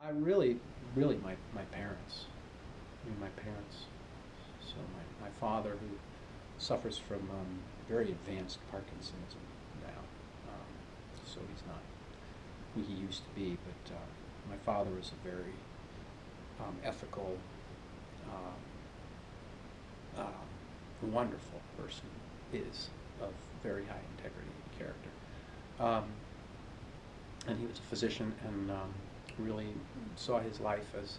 I really, really, my parents. I mean, my parents. So my father, who suffers from very advanced Parkinsonism now, so he's not who he used to be. But my father was a very ethical, wonderful person, is of very high integrity and character. Um, and he was a physician and really saw his life as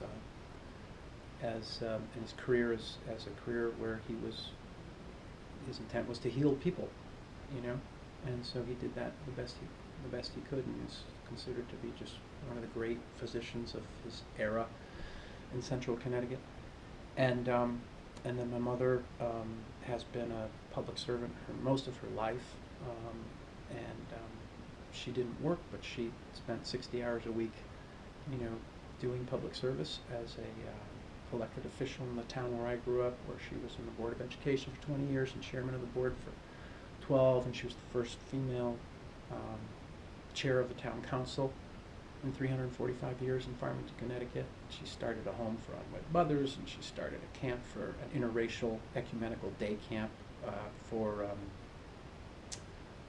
and his career as a career where his intent was to heal people, you know, and so he did that the best he could, and is considered to be just one of the great physicians of his era in central Connecticut. And then my mother has been a public servant for most of her life, and she didn't work, but she spent 60 hours a week, you know, doing public service as a elected official in the town where I grew up, where she was in the Board of Education for 20 years and chairman of the board for 12, and she was the first female chair of the town council in 345 years in Farmington, Connecticut. She started a home for unwed mothers, and she started a camp for an interracial ecumenical day camp for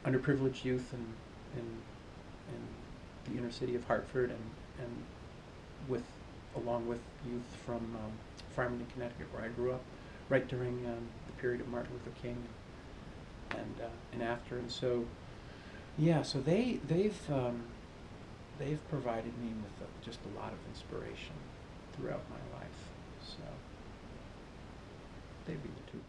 underprivileged youth in the inner city of Hartford, and with along with youth from Farmington, Connecticut, where I grew up, right during the period of Martin Luther King and after. And so, yeah, so they've provided me with just a lot of inspiration throughout my life. So they'd be the two.